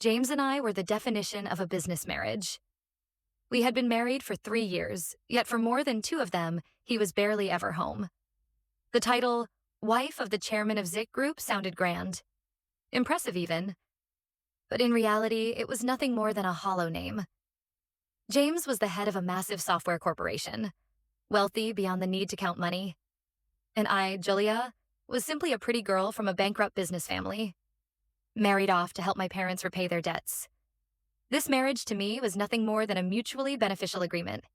James and I were the definition of a business marriage. We had been married for 3 years, yet for more than 2 of them, he was barely ever home. The title, Wife of the Chairman of Zik Group, sounded grand. Impressive even. But in reality, it was nothing more than a hollow name. James was the head of a massive software corporation, wealthy beyond the need to count money. And I, Julia, was simply a pretty girl from a bankrupt business family, married off to help my parents repay their debts. This marriage to me was nothing more than a mutually beneficial agreement.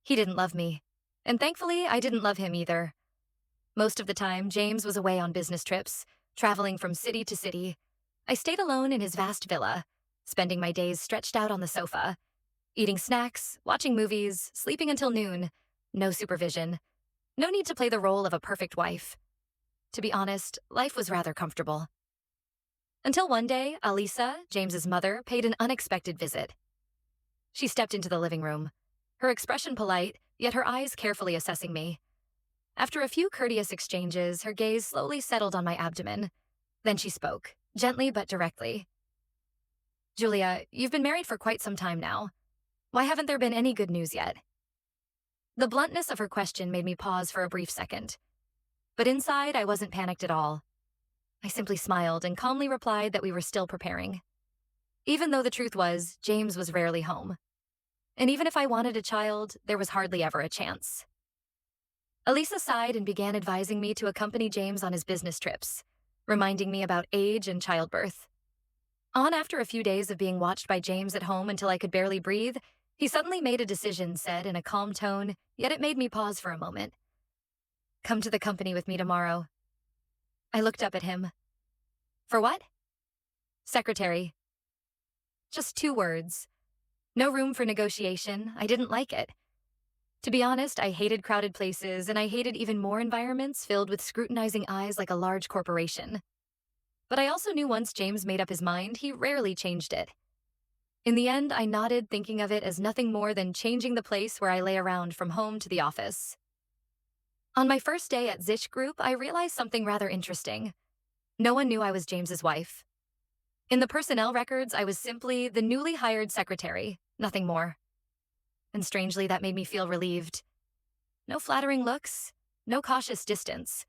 He didn't love me, and thankfully I didn't love him either. Most of the time, James was away on business trips, traveling from city to city. I stayed alone in his vast villa, spending my days stretched out on the sofa, eating snacks, watching movies, sleeping until noon. No supervision. No need to play the role of a perfect wife. To be honest, life was rather comfortable. Until one day, Alisa, James's mother, paid an unexpected visit. She stepped into the living room, her expression polite, yet her eyes carefully assessing me. After a few courteous exchanges, her gaze slowly settled on my abdomen. Then she spoke, gently but directly. "Julia, you've been married for quite some time now. Why haven't there been any good news yet?" The bluntness of her question made me pause for a brief second. But inside, I wasn't panicked at all. I simply smiled and calmly replied that we were still preparing. Even though the truth was, James was rarely home. And even if I wanted a child, there was hardly ever a chance. Alisa sighed and began advising me to accompany James on his business trips, reminding me about age and childbirth. After a few days of being watched by James at home until I could barely breathe, he suddenly made a decision, said in a calm tone, yet it made me pause for a moment. "Come to the company with me tomorrow." I looked up at him. "For what?" "Secretary." Just 2 words. No room for negotiation. I didn't like it. To be honest, I hated crowded places, and I hated even more environments filled with scrutinizing eyes like a large corporation. But I also knew once James made up his mind, he rarely changed it. In the end, I nodded, thinking of it as nothing more than changing the place where I lay around from home to the office. On my first day at Zik Group, I realized something rather interesting. No one knew I was James's wife. In the personnel records, I was simply the newly hired secretary, nothing more. And strangely, that made me feel relieved. No flattering looks, no cautious distance.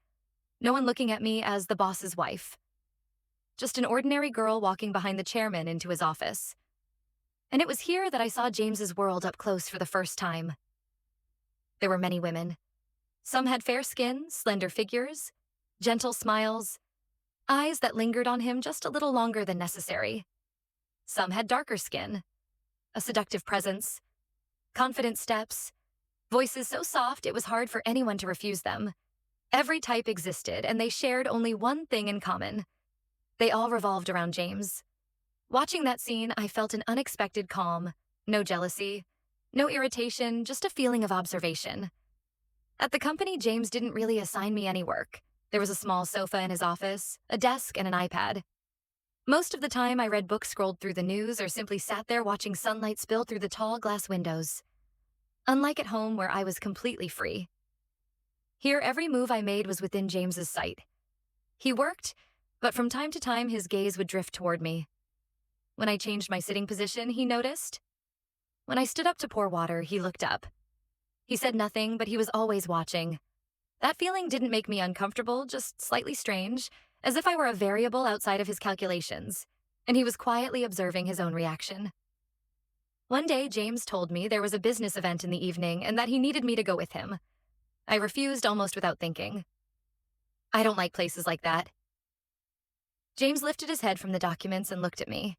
No one looking at me as the boss's wife. Just an ordinary girl walking behind the chairman into his office. And it was here that I saw James's world up close for the first time. There were many women. Some had fair skin, slender figures, gentle smiles, eyes that lingered on him just a little longer than necessary. Some had darker skin, a seductive presence, confident steps, voices so soft it was hard for anyone to refuse them. Every type existed, and they shared only one thing in common. They all revolved around James. Watching that scene, I felt an unexpected calm, no jealousy, no irritation, just a feeling of observation. At the company, James didn't really assign me any work. There was a small sofa in his office, a desk, and an iPad. Most of the time, I read books, scrolled through the news, or simply sat there watching sunlight spill through the tall glass windows. Unlike at home, where I was completely free. Here, every move I made was within James's sight. He worked, but from time to time, his gaze would drift toward me. When I changed my sitting position, he noticed. When I stood up to pour water, he looked up. He said nothing, but he was always watching. That feeling didn't make me uncomfortable, just slightly strange, as if I were a variable outside of his calculations, and he was quietly observing his own reaction. One day, James told me there was a business event in the evening and that he needed me to go with him. I refused almost without thinking. I don't like places like that. James lifted his head from the documents and looked at me.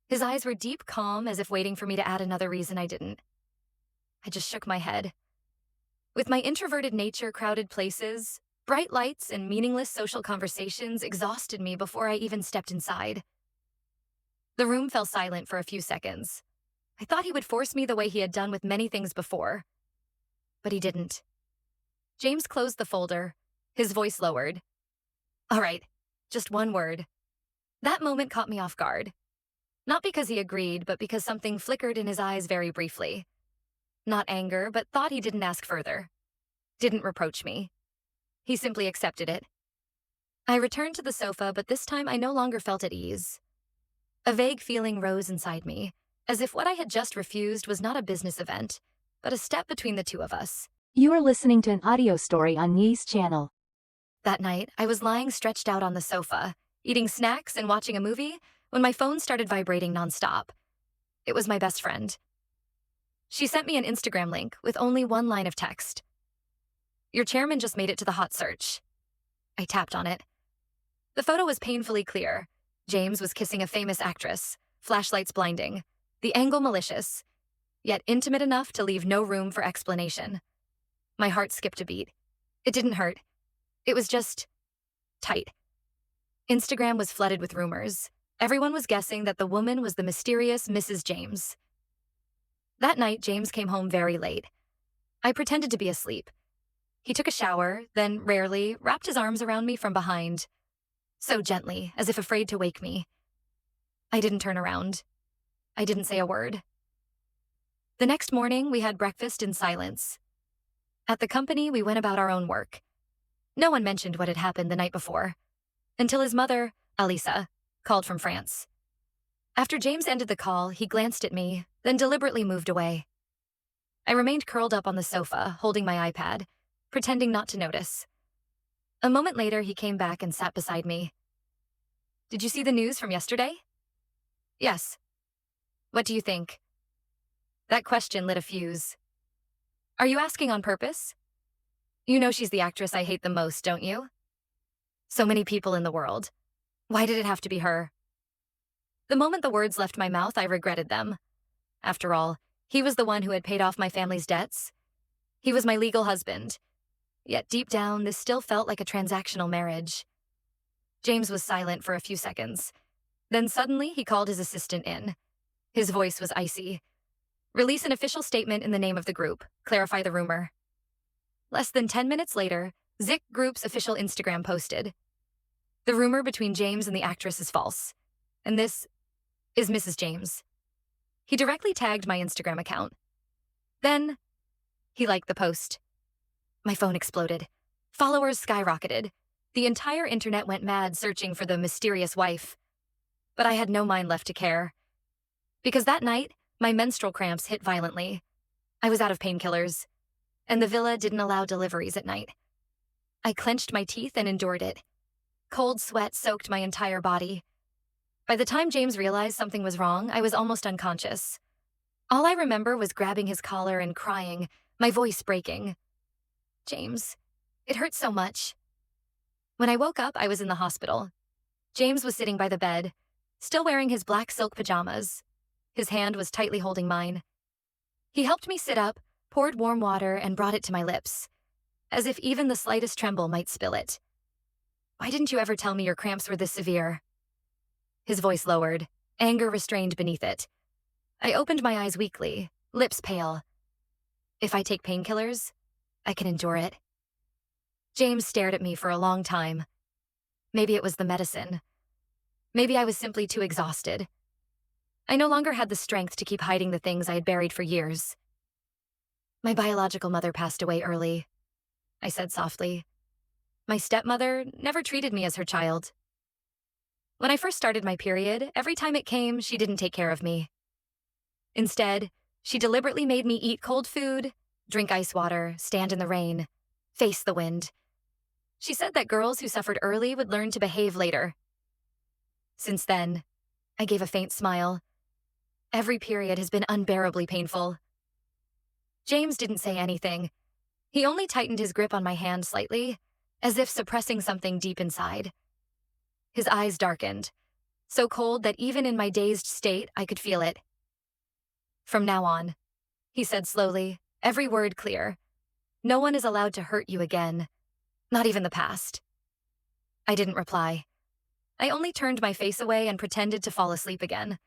His eyes were deep, calm, as if waiting for me to add another reason I didn't. I just shook my head. With my introverted nature, crowded places, bright lights, and meaningless social conversations exhausted me before I even stepped inside. The room fell silent for a few seconds. I thought he would force me the way he had done with many things before. But he didn't. James closed the folder, his voice lowered. "All right, just one word." That moment caught me off guard. Not because he agreed, but because something flickered in his eyes very briefly. Not anger, but thought he didn't ask further. Didn't reproach me. He simply accepted it. I returned to the sofa, but this time I no longer felt at ease. A vague feeling rose inside me, as if what I had just refused was not a business event, but a step between the two of us. You are listening to an audio story on Yee's channel. That night, I was lying stretched out on the sofa, eating snacks and watching a movie, when my phone started vibrating nonstop. It was my best friend. She sent me an Instagram link with only one line of text. "Your chairman just made it to the hot search." I tapped on it. The photo was painfully clear. James was kissing a famous actress, flashlights blinding, the angle malicious, yet intimate enough to leave no room for explanation. My heart skipped a beat. It didn't hurt. It was just tight. Instagram was flooded with rumors. Everyone was guessing that the woman was the mysterious Mrs. James. That night, James came home very late. I pretended to be asleep. He took a shower, then rarely wrapped his arms around me from behind, so gently, as if afraid to wake me. I didn't turn around. I didn't say a word. The next morning, we had breakfast in silence. At the company, we went about our own work. No one mentioned what had happened the night before, until his mother, Alisa, called from France. After James ended the call, he glanced at me, then deliberately moved away. I remained curled up on the sofa, holding my iPad, pretending not to notice. A moment later, he came back and sat beside me. "Did you see the news from yesterday?" "Yes." "What do you think?" That question lit a fuse. "Are you asking on purpose? You know she's the actress I hate the most, don't you? So many people in the world. Why did it have to be her?" The moment the words left my mouth, I regretted them. After all, he was the one who had paid off my family's debts. He was my legal husband. Yet deep down, this still felt like a transactional marriage. James was silent for a few seconds. Then suddenly, he called his assistant in. His voice was icy. "Release an official statement in the name of the group. Clarify the rumor." Less than 10 minutes later, Zik Group's official Instagram posted, "The rumor between James and the actress is false. And this is Mrs. James." He directly tagged my Instagram account. Then, he liked the post. My phone exploded. Followers skyrocketed. The entire internet went mad searching for the mysterious wife. But I had no mind left to care. Because that night, my menstrual cramps hit violently. I was out of painkillers, and the villa didn't allow deliveries at night. I clenched my teeth and endured it. Cold sweat soaked my entire body. By the time James realized something was wrong, I was almost unconscious. All I remember was grabbing his collar and crying, my voice breaking. "James, it hurts so much." When I woke up, I was in the hospital. James was sitting by the bed, still wearing his black silk pajamas. His hand was tightly holding mine. He helped me sit up, poured warm water, and brought it to my lips, as if even the slightest tremble might spill it. "Why didn't you ever tell me your cramps were this severe?" His voice lowered, anger restrained beneath it. I opened my eyes weakly, lips pale. "If I take painkillers, I can endure it." James stared at me for a long time. Maybe it was the medicine. Maybe I was simply too exhausted. I no longer had the strength to keep hiding the things I had buried for years. "My biological mother passed away early," I said softly. "My stepmother never treated me as her child. When I first started my period, every time it came, she didn't take care of me. Instead, she deliberately made me eat cold food, drink ice water, stand in the rain, face the wind. She said that girls who suffered early would learn to behave later. Since then," I gave a faint smile, "every period has been unbearably painful." James didn't say anything. He only tightened his grip on my hand slightly, as if suppressing something deep inside. His eyes darkened, so cold that even in my dazed state, I could feel it. "From now on," he said slowly, every word clear, "no one is allowed to hurt you again, not even the past." I didn't reply. I only turned my face away and pretended to fall asleep again.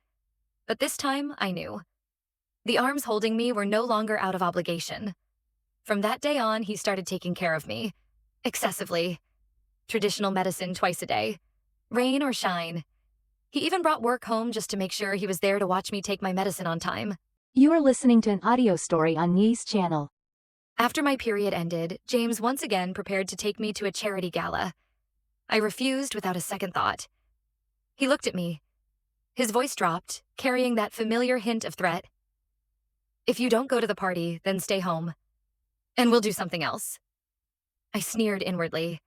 But this time, I knew. The arms holding me were no longer out of obligation. From that day on, he started taking care of me. Excessively. Traditional medicine twice a day. Rain or shine. He even brought work home just to make sure he was there to watch me take my medicine on time. You are listening to an audio story on Yee's channel. After my period ended, James once again prepared to take me to a charity gala. I refused without a second thought. He looked at me. His voice dropped, carrying that familiar hint of threat. If you don't go to the party, then stay home. And we'll do something else. I sneered inwardly.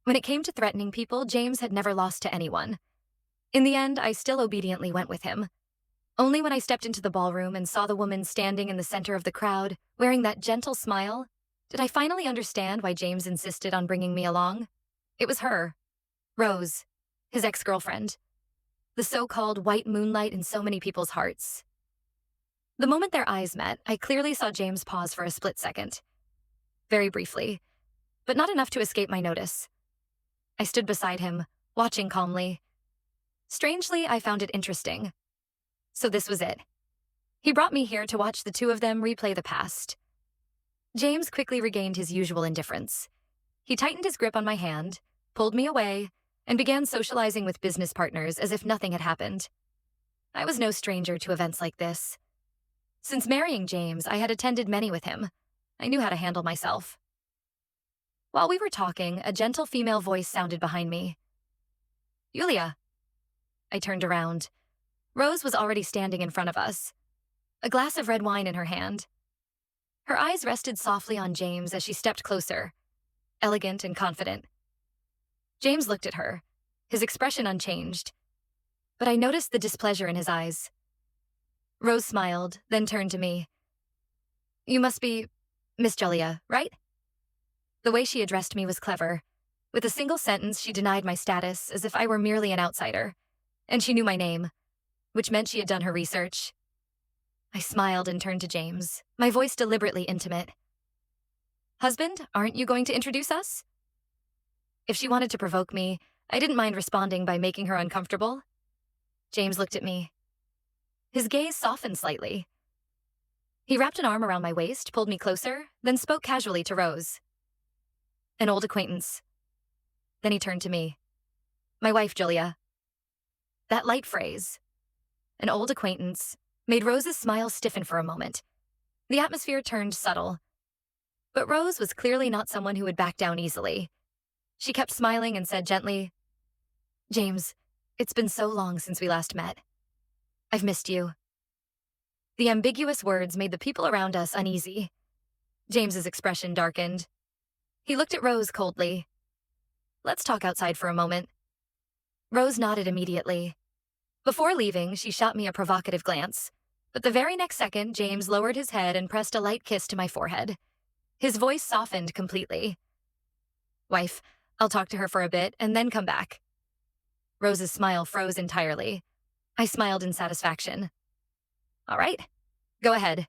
When it came to threatening people, James had never lost to anyone. In the end, I still obediently went with him. Only when I stepped into the ballroom and saw the woman standing in the center of the crowd, wearing that gentle smile, did I finally understand why James insisted on bringing me along. It was her, Rose, his ex-girlfriend. The so-called white moonlight in so many people's hearts. The moment their eyes met, I clearly saw James pause for a split second. Very briefly, but not enough to escape my notice. I stood beside him, watching calmly. Strangely, I found it interesting. So this was it. He brought me here to watch the two of them replay the past. James quickly regained his usual indifference. He tightened his grip on my hand, pulled me away, and began socializing with business partners as if nothing had happened. I was no stranger to events like this. Since marrying James, I had attended many with him. I knew how to handle myself. While we were talking, a gentle female voice sounded behind me. Yulia. I turned around. Rose was already standing in front of us, a glass of red wine in her hand. Her eyes rested softly on James as she stepped closer, elegant and confident. James looked at her, his expression unchanged, but I noticed the displeasure in his eyes. Rose smiled, then turned to me. You must be Miss Julia, right? The way she addressed me was clever. With a single sentence, she denied my status as if I were merely an outsider, and she knew my name, which meant she had done her research. I smiled and turned to James, my voice deliberately intimate. Husband, aren't you going to introduce us? If she wanted to provoke me, I didn't mind responding by making her uncomfortable. James looked at me. His gaze softened slightly. He wrapped an arm around my waist, pulled me closer, then spoke casually to Rose. An old acquaintance. Then he turned to me. My wife, Julia. That light phrase, an old acquaintance, made Rose's smile stiffen for a moment. The atmosphere turned subtle. But Rose was clearly not someone who would back down easily. She kept smiling and said gently, James, it's been so long since we last met. I've missed you. The ambiguous words made the people around us uneasy. James's expression darkened. He looked at Rose coldly. Let's talk outside for a moment. Rose nodded immediately. Before leaving, she shot me a provocative glance, but the very next second, James lowered his head and pressed a light kiss to my forehead. His voice softened completely. Wife, I'll talk to her for a bit and then come back. Rose's smile froze entirely. I smiled in satisfaction. All right, go ahead.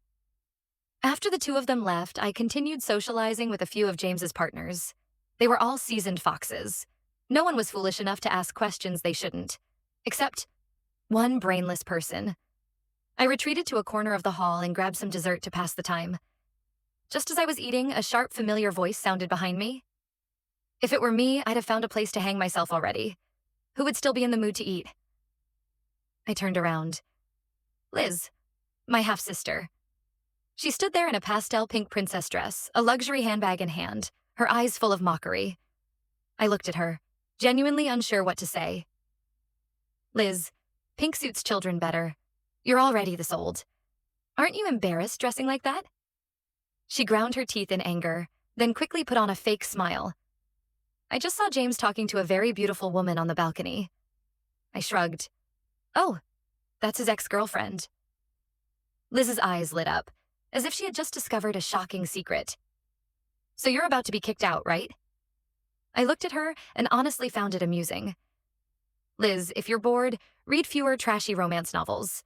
After the two of them left, I continued socializing with a few of James's partners. They were all seasoned foxes. No one was foolish enough to ask questions they shouldn't, except one brainless person. I retreated to a corner of the hall and grabbed some dessert to pass the time. Just as I was eating, a sharp, familiar voice sounded behind me. If it were me, I'd have found a place to hang myself already. Who would still be in the mood to eat? I turned around. Liz, my half-sister. She stood there in a pastel pink princess dress, a luxury handbag in hand, her eyes full of mockery. I looked at her, genuinely unsure what to say. Liz, pink suits children better. You're already this old. Aren't you embarrassed dressing like that? She ground her teeth in anger, then quickly put on a fake smile. I just saw James talking to a very beautiful woman on the balcony. I shrugged. Oh, that's his ex-girlfriend. Liz's eyes lit up, as if she had just discovered a shocking secret. So you're about to be kicked out, right? I looked at her and honestly found it amusing. Liz, if you're bored, read fewer trashy romance novels.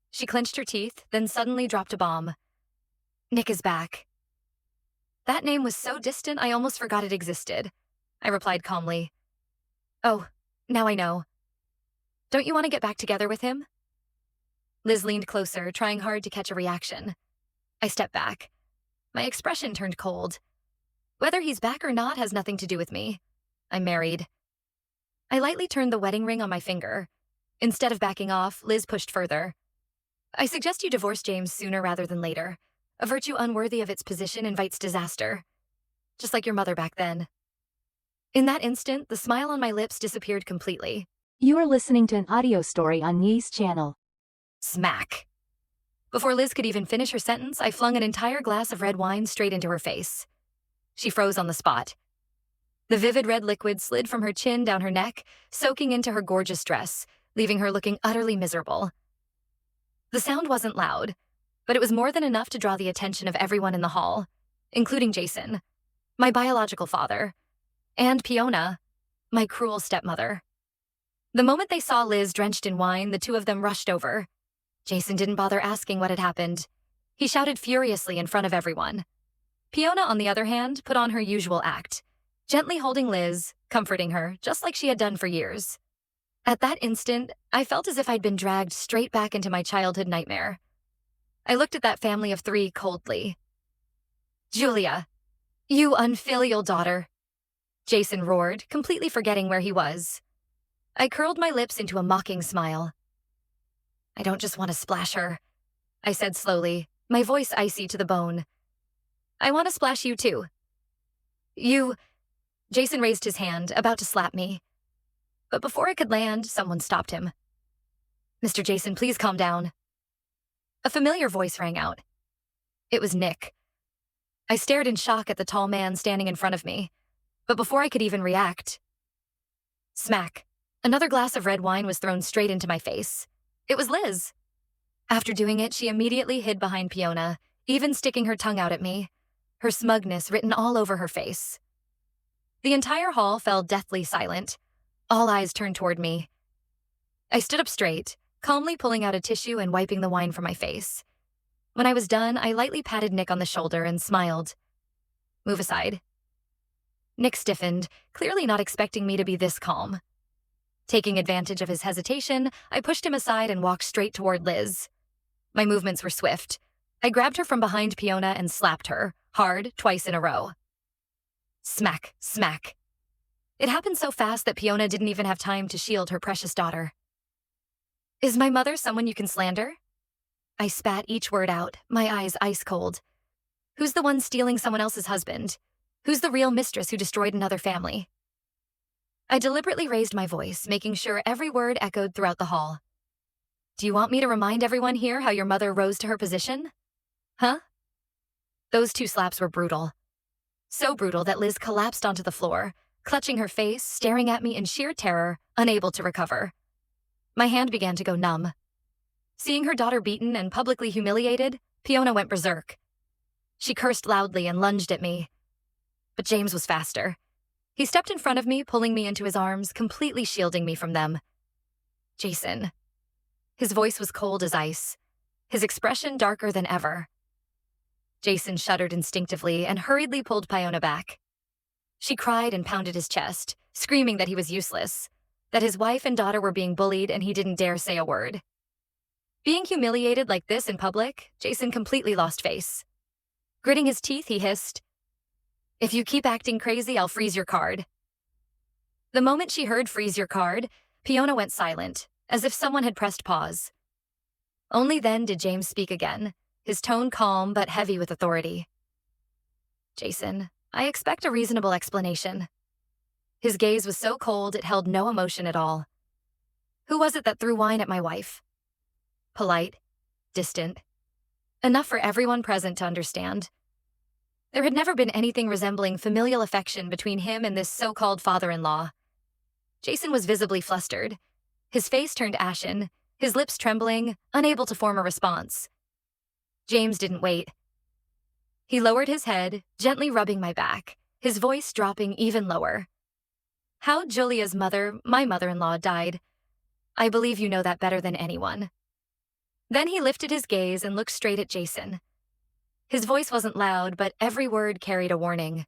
She clenched her teeth, then suddenly dropped a bomb. Nick is back. That name was so distant I almost forgot it existed. I replied calmly. Oh, now I know. Don't you want to get back together with him? Liz leaned closer, trying hard to catch a reaction. I stepped back. My expression turned cold. Whether he's back or not has nothing to do with me. I'm married. I lightly turned the wedding ring on my finger. Instead of backing off, Liz pushed further. I suggest you divorce James sooner rather than later. A virtue unworthy of its position invites disaster. Just like your mother back then. In that instant, the smile on my lips disappeared completely. You are listening to an audio story on Yee's channel. Smack. Before Liz could even finish her sentence, I flung an entire glass of red wine straight into her face. She froze on the spot. The vivid red liquid slid from her chin down her neck, soaking into her gorgeous dress, leaving her looking utterly miserable. The sound wasn't loud, but it was more than enough to draw the attention of everyone in the hall, including Jason, my biological father, and Fiona, my cruel stepmother. The moment they saw Liz drenched in wine, the two of them rushed over. Jason didn't bother asking what had happened. He shouted furiously in front of everyone. Fiona, on the other hand, put on her usual act, gently holding Liz, comforting her, just like she had done for years. At that instant, I felt as if I'd been dragged straight back into my childhood nightmare. I looked at that family of three coldly. "Julia, you unfilial daughter," Jason roared, completely forgetting where he was. I curled my lips into a mocking smile. "I don't just want to splash her," I said slowly, my voice icy to the bone. "I want to splash you too." "You..." Jason raised his hand, about to slap me. But before I could land, someone stopped him. "Mr. Jason, please calm down." A familiar voice rang out. It was Nick. I stared in shock at the tall man standing in front of me, but before I could even react, smack, another glass of red wine was thrown straight into my face. It was Liz. After doing it, she immediately hid behind Fiona, even sticking her tongue out at me, her smugness written all over her face. The entire hall fell deathly silent. All eyes turned toward me. I stood up straight, calmly pulling out a tissue and wiping the wine from my face. When I was done, I lightly patted Nick on the shoulder and smiled. "Move aside." Nick stiffened, clearly not expecting me to be this calm. Taking advantage of his hesitation, I pushed him aside and walked straight toward Liz. My movements were swift. I grabbed her from behind Fiona and slapped her, hard, twice in a row. Smack, smack. It happened so fast that Fiona didn't even have time to shield her precious daughter. "Is my mother someone you can slander?" I spat each word out, my eyes ice cold. Who's the one stealing someone else's husband? Who's the real mistress who destroyed another family? I deliberately raised my voice, making sure every word echoed throughout the hall. "Do you want me to remind everyone here how your mother rose to her position? Huh?" Those two slaps were brutal. So brutal that Liz collapsed onto the floor, clutching her face, staring at me in sheer terror, unable to recover. My hand began to go numb. Seeing her daughter beaten and publicly humiliated, Fiona went berserk. She cursed loudly and lunged at me. But James was faster. He stepped in front of me, pulling me into his arms, completely shielding me from them. "Jason." His voice was cold as ice, his expression darker than ever. Jason shuddered instinctively and hurriedly pulled Fiona back. She cried and pounded his chest, screaming that he was useless, that his wife and daughter were being bullied and he didn't dare say a word. Being humiliated like this in public, Jason completely lost face. Gritting his teeth, he hissed, "If you keep acting crazy, I'll freeze your card." The moment she heard "freeze your card," Fiona went silent, as if someone had pressed pause. Only then did James speak again, his tone calm but heavy with authority. "Jason, I expect a reasonable explanation." His gaze was so cold it held no emotion at all. "Who was it that threw wine at my wife?" Polite, distant. Enough for everyone present to understand. There had never been anything resembling familial affection between him and this so-called father-in-law. Jason was visibly flustered. His face turned ashen, his lips trembling, unable to form a response. James didn't wait. He lowered his head, gently rubbing my back, his voice dropping even lower. "How Julia's mother, my mother-in-law, died. I believe you know that better than anyone." Then he lifted his gaze and looked straight at Jason. His voice wasn't loud, but every word carried a warning.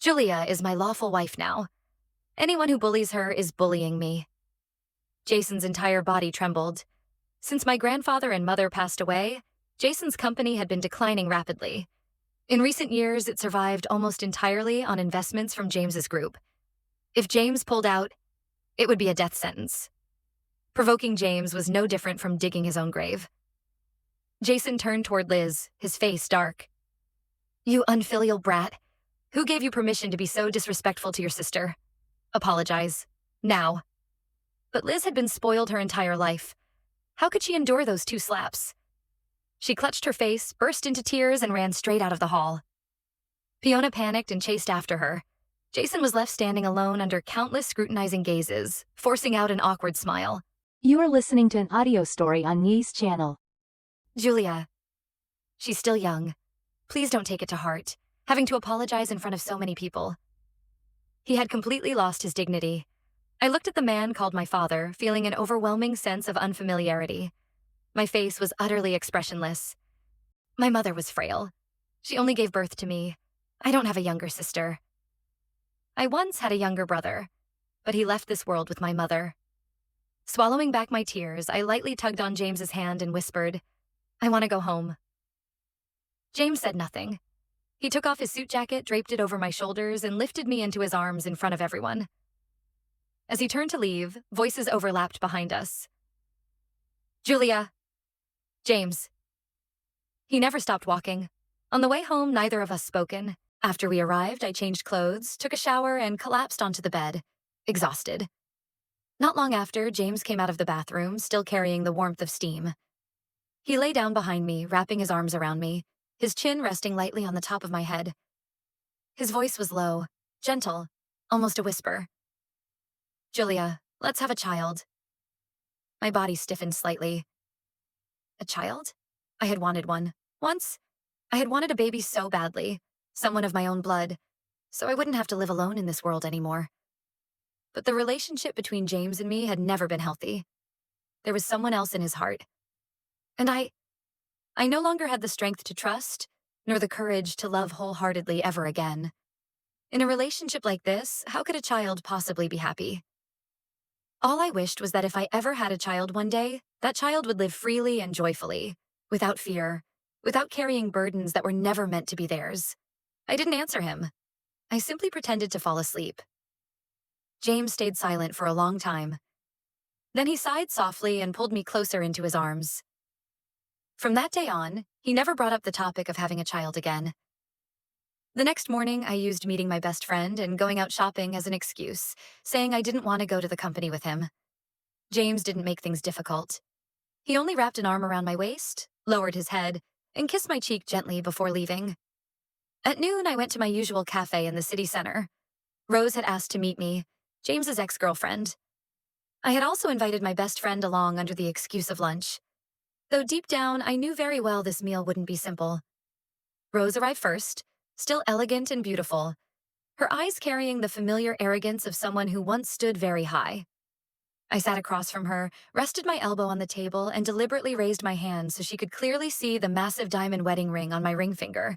"Julia is my lawful wife now. Anyone who bullies her is bullying me." Jason's entire body trembled. Since my grandfather and mother passed away, Jason's company had been declining rapidly. In recent years, it survived almost entirely on investments from James's group. If James pulled out, it would be a death sentence. Provoking James was no different from digging his own grave. Jason turned toward Liz, his face dark. "You unfilial brat. Who gave you permission to be so disrespectful to your sister? Apologize. Now." But Liz had been spoiled her entire life. How could she endure those 2 slaps? She clutched her face, burst into tears, and ran straight out of the hall. Fiona panicked and chased after her. Jason was left standing alone under countless scrutinizing gazes, forcing out an awkward smile. You are listening to an audio story on Yee's channel. Julia. She's still young. Please don't take it to heart, having to apologize in front of so many people. He had completely lost his dignity. I looked at the man called my father, feeling an overwhelming sense of unfamiliarity. My face was utterly expressionless. My mother was frail. She only gave birth to me. I don't have a younger sister. I once had a younger brother, but he left this world with my mother. Swallowing back my tears, I lightly tugged on James's hand and whispered, "I want to go home." James said nothing. He took off his suit jacket, draped it over my shoulders, and lifted me into his arms in front of everyone. As he turned to leave, voices overlapped behind us. Julia. James. He never stopped walking. On the way home, neither of us spoken. After we arrived, I changed clothes, took a shower, and collapsed onto the bed, exhausted. Not long after, James came out of the bathroom, still carrying the warmth of steam. He lay down behind me, wrapping his arms around me, his chin resting lightly on the top of my head. His voice was low, gentle, almost a whisper. Julia, let's have a child. My body stiffened slightly. A child? I had wanted one. Once. I had wanted a baby so badly, someone of my own blood, so I wouldn't have to live alone in this world anymore. But the relationship between James and me had never been healthy. There was someone else in his heart. And I no longer had the strength to trust, nor the courage to love wholeheartedly ever again. In a relationship like this, how could a child possibly be happy? All I wished was that if I ever had a child one day, that child would live freely and joyfully, without fear, without carrying burdens that were never meant to be theirs. I didn't answer him. I simply pretended to fall asleep. James stayed silent for a long time. Then he sighed softly and pulled me closer into his arms. From that day on, he never brought up the topic of having a child again. The next morning, I used meeting my best friend and going out shopping as an excuse, saying I didn't want to go to the company with him. James didn't make things difficult. He only wrapped an arm around my waist, lowered his head, and kissed my cheek gently before leaving. At noon, I went to my usual cafe in the city center. Rose had asked to meet me, James's ex-girlfriend. I had also invited my best friend along under the excuse of lunch. Though deep down, I knew very well this meal wouldn't be simple. Rose arrived first, still elegant and beautiful, her eyes carrying the familiar arrogance of someone who once stood very high. I sat across from her, rested my elbow on the table, and deliberately raised my hand so she could clearly see the massive diamond wedding ring on my ring finger.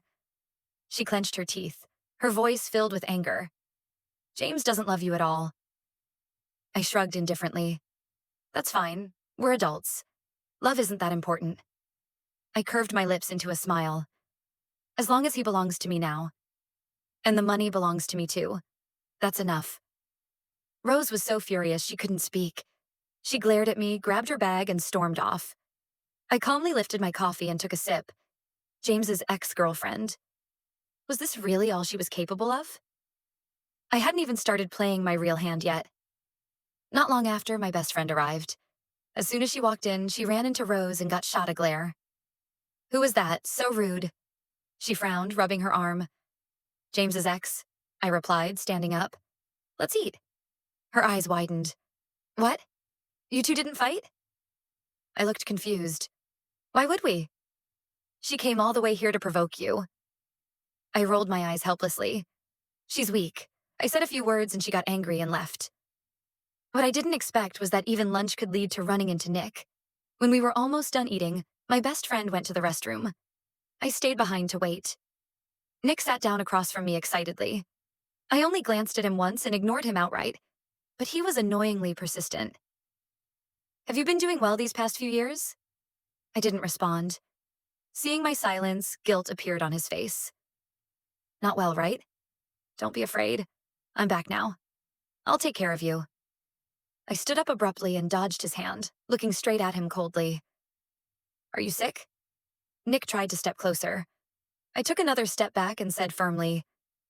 She clenched her teeth, her voice filled with anger. James doesn't love you at all. I shrugged indifferently. That's fine. We're adults. Love isn't that important. I curved my lips into a smile. As long as he belongs to me now. And the money belongs to me too. That's enough. Rose was so furious she couldn't speak. She glared at me, grabbed her bag, and stormed off. I calmly lifted my coffee and took a sip. James's ex-girlfriend. Was this really all she was capable of? I hadn't even started playing my real hand yet. Not long after, my best friend arrived. As soon as she walked in, she ran into Rose and got shot a glare. Who was that? So rude. She frowned, rubbing her arm. James's ex, I replied, standing up. Let's eat. Her eyes widened. What? You two didn't fight? I looked confused. Why would we? She came all the way here to provoke you. I rolled my eyes helplessly. She's weak. I said a few words and she got angry and left. What I didn't expect was that even lunch could lead to running into Nick. When we were almost done eating, my best friend went to the restroom. I stayed behind to wait. Nick sat down across from me excitedly. I only glanced at him once and ignored him outright, but he was annoyingly persistent. Have you been doing well these past few years? I didn't respond. Seeing my silence, guilt appeared on his face. Not well, right? Don't be afraid. I'm back now. I'll take care of you. I stood up abruptly and dodged his hand, looking straight at him coldly. Are you sick? Nick tried to step closer. I took another step back and said firmly,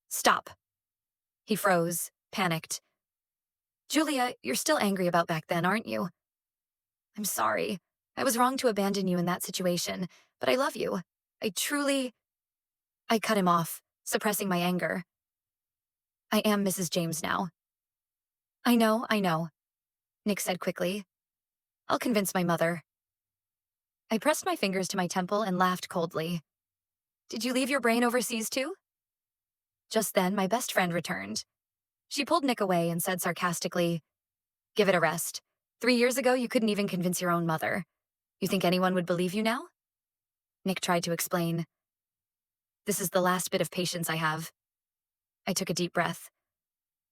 Stop. He froze, panicked. Julia, you're still angry about back then, aren't you? I'm sorry. I was wrong to abandon you in that situation, but I love you. I cut him off, suppressing my anger. I am Mrs. James now. I know, Nick said quickly. I'll convince my mother. I pressed my fingers to my temple and laughed coldly. Did you leave your brain overseas too? Just then, my best friend returned. She pulled Nick away and said sarcastically, Give it a rest. 3 years ago, you couldn't even convince your own mother. You think anyone would believe you now? Nick tried to explain. This is the last bit of patience I have. I took a deep breath.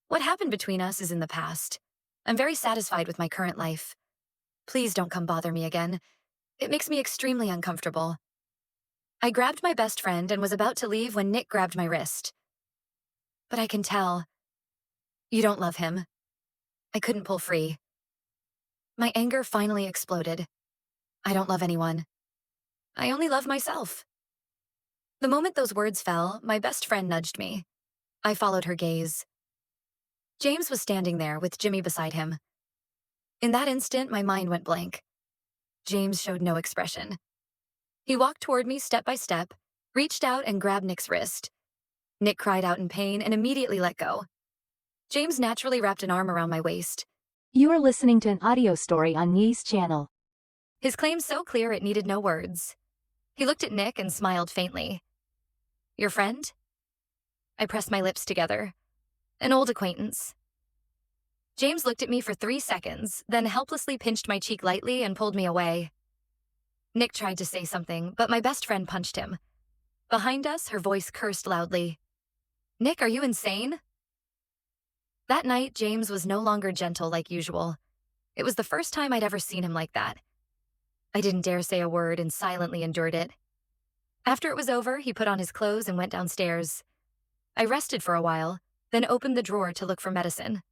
What happened between us is in the past. I'm very satisfied with my current life. Please don't come bother me again. It makes me extremely uncomfortable. I grabbed my best friend and was about to leave when Nick grabbed my wrist. But I can tell. You don't love him. I couldn't pull free. My anger finally exploded. I don't love anyone. I only love myself. The moment those words fell, my best friend nudged me. I followed her gaze. James was standing there with Jimmy beside him. In that instant, my mind went blank. James showed no expression. He walked toward me step by step, reached out and grabbed Nick's wrist. Nick cried out in pain and immediately let go. James naturally wrapped an arm around my waist. You are listening to an audio story on Yee's channel. His claim so clear it needed no words. He looked at Nick and smiled faintly. Your friend? I pressed my lips together. An old acquaintance. James looked at me for 3 seconds, then helplessly pinched my cheek lightly and pulled me away. Nick tried to say something, but my best friend punched him. Behind us, her voice cursed loudly. Nick, are you insane? That night, James was no longer gentle like usual. It was the first time I'd ever seen him like that. I didn't dare say a word and silently endured it. After it was over, he put on his clothes and went downstairs. I rested for a while, then opened the drawer to look for medicine.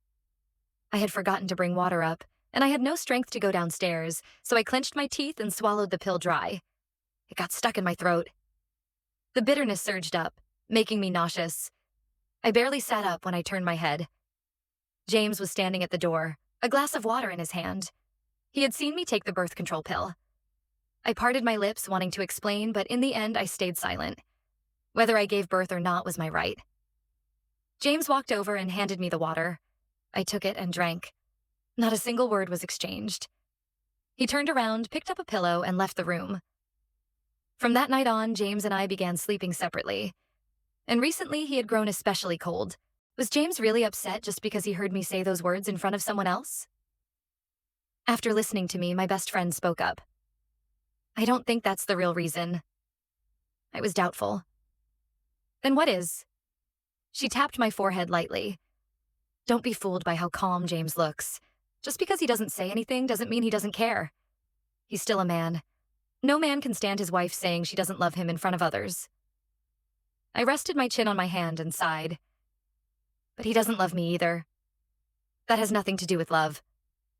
I had forgotten to bring water up, and I had no strength to go downstairs, so I clenched my teeth and swallowed the pill dry. It got stuck in my throat. The bitterness surged up, making me nauseous. I barely sat up when I turned my head. James was standing at the door, a glass of water in his hand. He had seen me take the birth control pill. I parted my lips, wanting to explain, but in the end I stayed silent. Whether I gave birth or not was my right. James walked over and handed me the water. I took it and drank. Not a single word was exchanged. He turned around, picked up a pillow, and left the room. From that night on, James and I began sleeping separately. And recently, he had grown especially cold. Was James really upset just because he heard me say those words in front of someone else? After listening to me, my best friend spoke up. I don't think that's the real reason. I was doubtful. Then what is? She tapped my forehead lightly. Don't be fooled by how calm James looks. Just because he doesn't say anything doesn't mean he doesn't care. He's still a man. No man can stand his wife saying she doesn't love him in front of others. I rested my chin on my hand and sighed. But he doesn't love me either. That has nothing to do with love,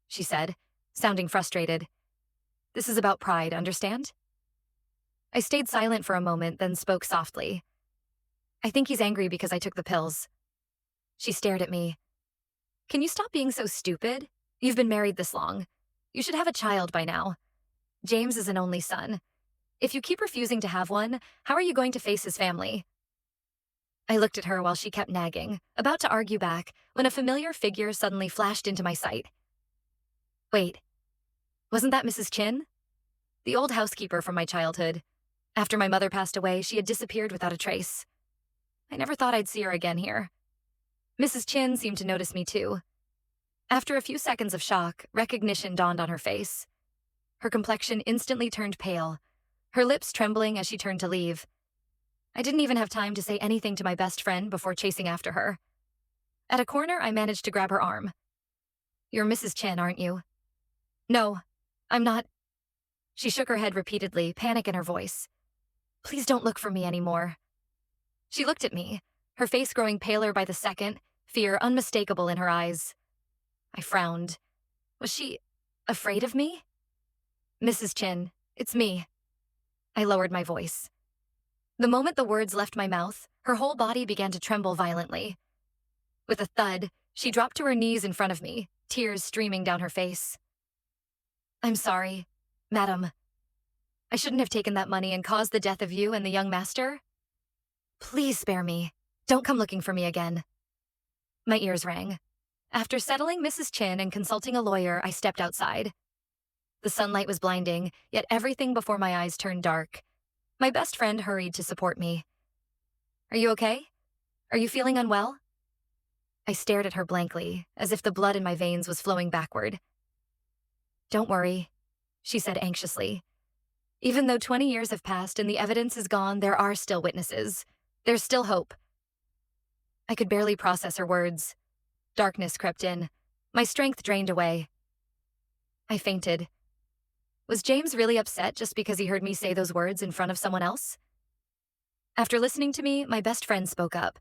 she said, sounding frustrated. This is about pride, understand? I stayed silent for a moment, then spoke softly. I think he's angry because I took the pills. She stared at me. Can you stop being so stupid? You've been married this long. You should have a child by now. James is an only son. If you keep refusing to have one, how are you going to face his family? I looked at her while she kept nagging, about to argue back, when a familiar figure suddenly flashed into my sight. Wait, wasn't that Mrs. Chin? The old housekeeper from my childhood. After my mother passed away, she had disappeared without a trace. I never thought I'd see her again here. Mrs. Chin seemed to notice me too. After a few seconds of shock, recognition dawned on her face. Her complexion instantly turned pale, her lips trembling as she turned to leave. I didn't even have time to say anything to my best friend before chasing after her. At a corner, I managed to grab her arm. You're Mrs. Chin, aren't you? No, I'm not. She shook her head repeatedly, panic in her voice. Please don't look for me anymore. She looked at me, her face growing paler by the second, fear unmistakable in her eyes. I frowned. Was she afraid of me? Mrs. Chin, it's me. I lowered my voice. The moment the words left my mouth, her whole body began to tremble violently. With a thud, she dropped to her knees in front of me, tears streaming down her face. "I'm sorry, madam. I shouldn't have taken that money and caused the death of you and the young master. Please spare me. Don't come looking for me again." My ears rang. After settling Mrs. Chin and consulting a lawyer, I stepped outside. The sunlight was blinding, yet everything before my eyes turned dark. My best friend hurried to support me. "Are you okay? Are you feeling unwell?" I stared at her blankly, as if the blood in my veins was flowing backward. "Don't worry," she said anxiously. "Even though 20 years have passed and the evidence is gone, there are still witnesses. There's still hope." I could barely process her words. Darkness crept in. My strength drained away. I fainted. Was James really upset just because he heard me say those words in front of someone else? After listening to me, my best friend spoke up.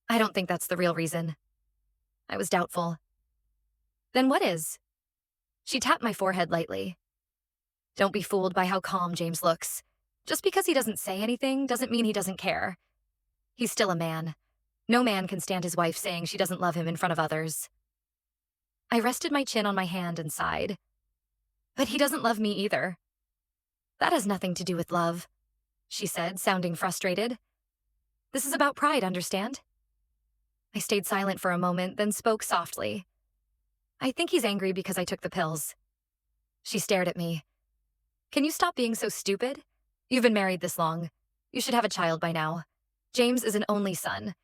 "I don't think that's the real reason." I was doubtful. "Then what is?" She tapped my forehead lightly. "Don't be fooled by how calm James looks. Just because he doesn't say anything doesn't mean he doesn't care. He's still a man. No man can stand his wife saying she doesn't love him in front of others." I rested my chin on my hand and sighed. "But he doesn't love me either." "That has nothing to do with love," she said, sounding frustrated. "This is about pride, understand?" I stayed silent for a moment, then spoke softly. "I think he's angry because I took the pills." She stared at me. "Can you stop being so stupid? You've been married this long. You should have a child by now. James is an only son.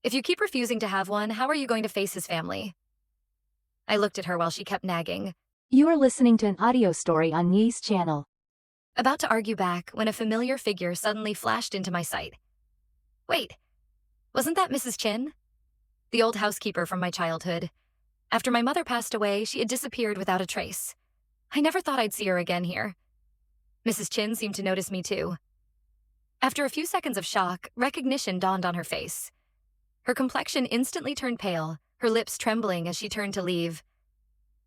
If you keep refusing to have one, how are you going to face his family?" I looked at her while she kept nagging. You are listening to an audio story on Yee's channel. About to argue back when a familiar figure suddenly flashed into my sight. Wait, wasn't that Mrs. Chin? The old housekeeper from my childhood. After my mother passed away, she had disappeared without a trace. I never thought I'd see her again here. Mrs. Chin seemed to notice me too. After a few seconds of shock, recognition dawned on her face. Her complexion instantly turned pale, her lips trembling as she turned to leave.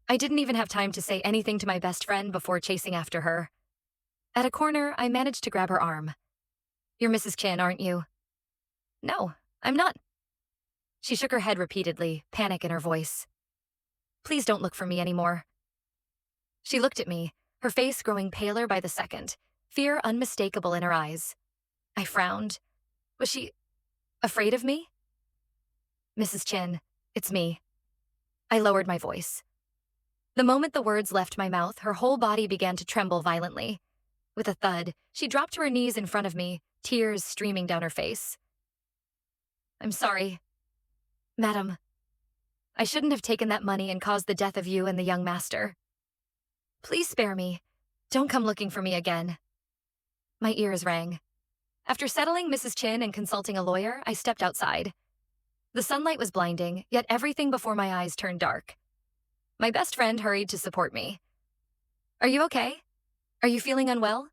I didn't even have time to say anything to my best friend before chasing after her. At a corner, I managed to grab her arm. "You're Mrs. Chin, aren't you?" "No, I'm not." She shook her head repeatedly, panic in her voice. "Please don't look for me anymore." She looked at me, her face growing paler by the second, fear unmistakable in her eyes. I frowned. Was she afraid of me? "Mrs. Chin, it's me." I lowered my voice. The moment the words left my mouth, her whole body began to tremble violently. With a thud, she dropped to her knees in front of me, tears streaming down her face. "I'm sorry, madam. I shouldn't have taken that money and caused the death of you and the young master. Please spare me. Don't come looking for me again." My ears rang. After settling Mrs. Chin and consulting a lawyer, I stepped outside. The sunlight was blinding, yet everything before my eyes turned dark. My best friend hurried to support me. "Are you okay? Are you feeling unwell?"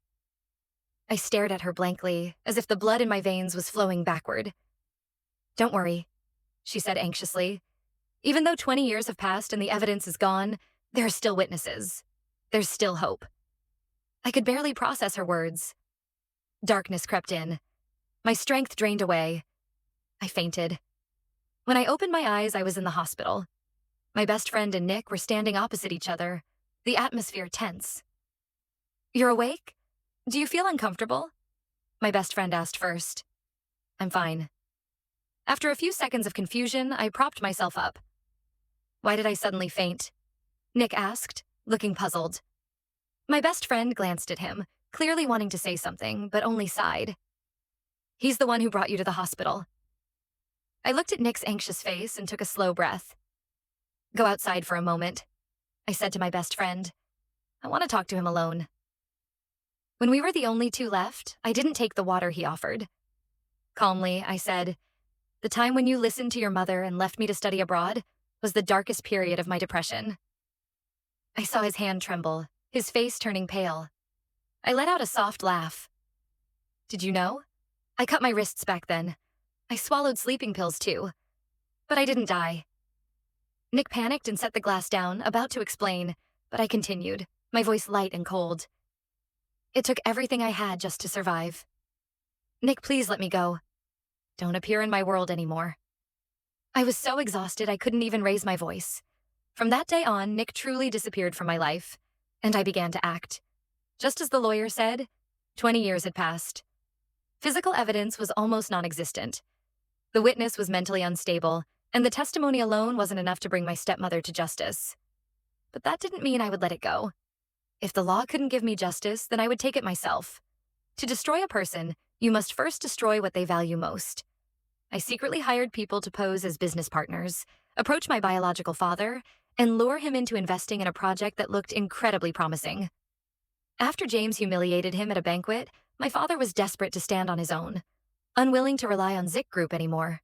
I stared at her blankly, as if the blood in my veins was flowing backward. "Don't worry," she said anxiously. "Even though 20 years have passed and the evidence is gone, there are still witnesses. There's still hope." I could barely process her words. Darkness crept in. My strength drained away. I fainted. When I opened my eyes, I was in the hospital. My best friend and Nick were standing opposite each other, the atmosphere tense. "You're awake? Do you feel uncomfortable?" My best friend asked first. "I'm fine." After a few seconds of confusion, I propped myself up. "Why did I suddenly faint?" Nick asked, looking puzzled. My best friend glanced at him, clearly wanting to say something, but only sighed. "He's the one who brought you to the hospital." I looked at Nick's anxious face and took a slow breath. "Go outside for a moment," I said to my best friend. "I want to talk to him alone." When we were the only two left, I didn't take the water he offered. Calmly, I said, "The time when you listened to your mother and left me to study abroad was the darkest period of my depression." I saw his hand tremble, his face turning pale. I let out a soft laugh. "Did you know? I cut my wrists back then. I swallowed sleeping pills too. But I didn't die." Nick panicked and set the glass down, about to explain, but I continued, my voice light and cold. "It took everything I had just to survive. Nick, please let me go. Don't appear in my world anymore." I was so exhausted I couldn't even raise my voice. From that day on, Nick truly disappeared from my life, and I began to act. Just as the lawyer said, 20 years had passed. Physical evidence was almost non-existent. The witness was mentally unstable, and the testimony alone wasn't enough to bring my stepmother to justice. But that didn't mean I would let it go. If the law couldn't give me justice, then I would take it myself. To destroy a person, you must first destroy what they value most. I secretly hired people to pose as business partners, approach my biological father, and lure him into investing in a project that looked incredibly promising. After James humiliated him at a banquet, my father was desperate to stand on his own, unwilling to rely on Zick Group anymore.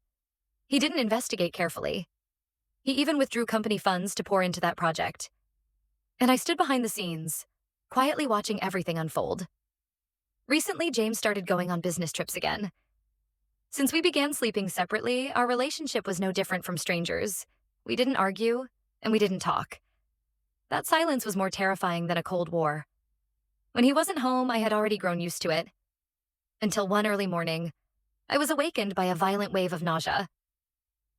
He didn't investigate carefully. He even withdrew company funds to pour into that project. And I stood behind the scenes, quietly watching everything unfold. Recently, James started going on business trips again. Since we began sleeping separately, our relationship was no different from strangers. We didn't argue, and we didn't talk. That silence was more terrifying than a Cold War. When he wasn't home, I had already grown used to it. Until one early morning, I was awakened by a violent wave of nausea.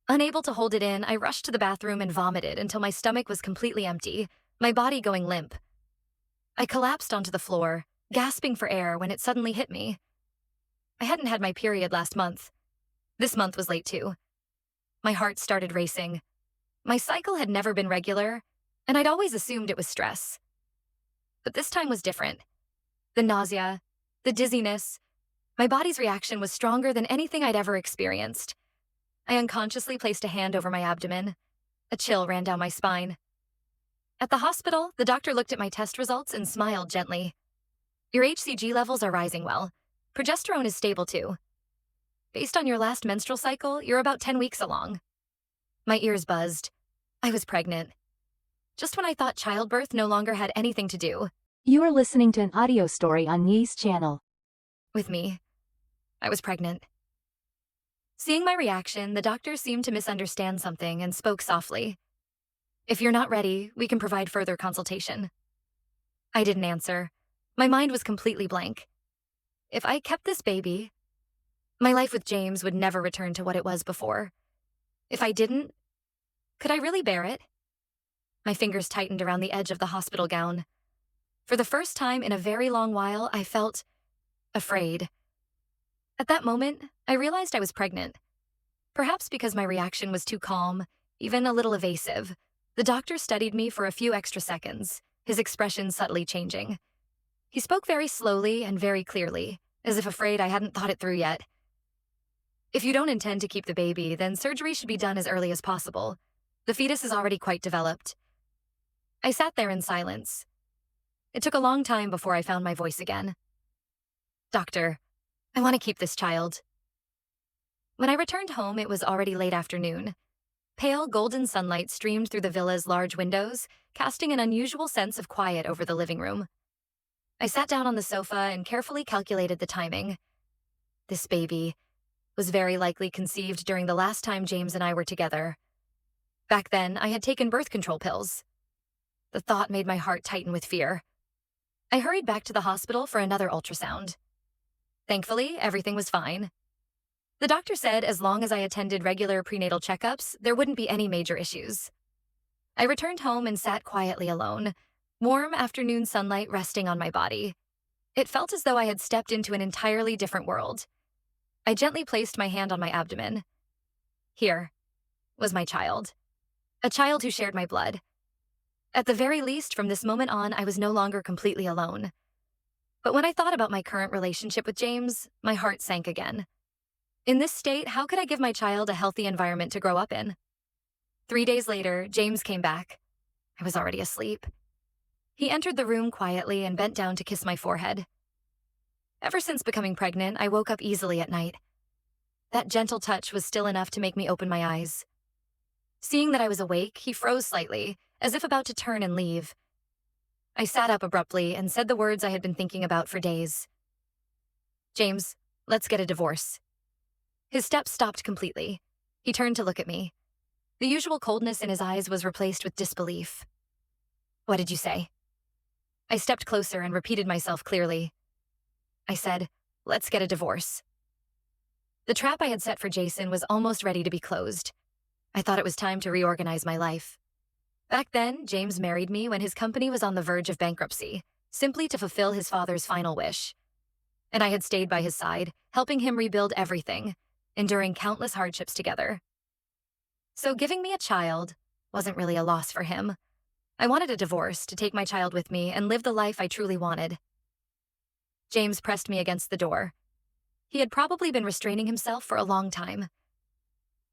Unable to hold it in, I rushed to the bathroom and vomited until my stomach was completely empty, my body going limp. I collapsed onto the floor, gasping for air when it suddenly hit me. I hadn't had my period last month. This month was late too. My heart started racing. My cycle had never been regular, and I'd always assumed it was stress. But this time was different. The nausea, the dizziness, my body's reaction was stronger than anything I'd ever experienced. I unconsciously placed a hand over my abdomen. A chill ran down my spine. At the hospital, the doctor looked at my test results and smiled gently. Your HCG levels are rising well. Progesterone is stable too. Based on your last menstrual cycle, you're about 10 weeks along. My ears buzzed. I was pregnant. Just when I thought childbirth no longer had anything to do You are listening to an audio story on Yee's channel. with me, I was pregnant. Seeing my reaction, the doctor seemed to misunderstand something and spoke softly. If you're not ready, we can provide further consultation. I didn't answer. My mind was completely blank. If I kept this baby, my life with James would never return to what it was before. If I didn't, could I really bear it? My fingers tightened around the edge of the hospital gown. For the first time in a very long while, I felt afraid. At that moment, I realized I was pregnant. Perhaps because my reaction was too calm, even a little evasive, the doctor studied me for a few extra seconds, his expression subtly changing. He spoke very slowly and very clearly, as if afraid I hadn't thought it through yet. If you don't intend to keep the baby, then surgery should be done as early as possible. The fetus is already quite developed. I sat there in silence. It took a long time before I found my voice again. Doctor, I want to keep this child. When I returned home, it was already late afternoon. Pale golden sunlight streamed through the villa's large windows, casting an unusual sense of quiet over the living room. I sat down on the sofa and carefully calculated the timing. This baby was very likely conceived during the last time James and I were together. Back then, I had taken birth control pills. The thought made my heart tighten with fear. I hurried back to the hospital for another ultrasound. Thankfully, everything was fine. The doctor said as long as I attended regular prenatal checkups, there wouldn't be any major issues. I returned home and sat quietly alone, warm afternoon sunlight resting on my body. It felt as though I had stepped into an entirely different world. I gently placed my hand on my abdomen. Here was my child. A child who shared my blood. At the very least, from this moment on, I was no longer completely alone. But when I thought about my current relationship with James, my heart sank again. In this state, how could I give my child a healthy environment to grow up in? 3 days later, James came back. I was already asleep. He entered the room quietly and bent down to kiss my forehead. Ever since becoming pregnant, I woke up easily at night. That gentle touch was still enough to make me open my eyes. Seeing that I was awake, he froze slightly, as if about to turn and leave. I sat up abruptly and said the words I had been thinking about for days. James, let's get a divorce. His steps stopped completely. He turned to look at me. The usual coldness in his eyes was replaced with disbelief. What did you say? I stepped closer and repeated myself clearly. I said, let's get a divorce. The trap I had set for Jason was almost ready to be closed. I thought it was time to reorganize my life. Back then, James married me when his company was on the verge of bankruptcy, simply to fulfill his father's final wish. And I had stayed by his side, helping him rebuild everything, enduring countless hardships together. So giving me a child wasn't really a loss for him. I wanted a divorce to take my child with me and live the life I truly wanted. James pressed me against the door. He had probably been restraining himself for a long time.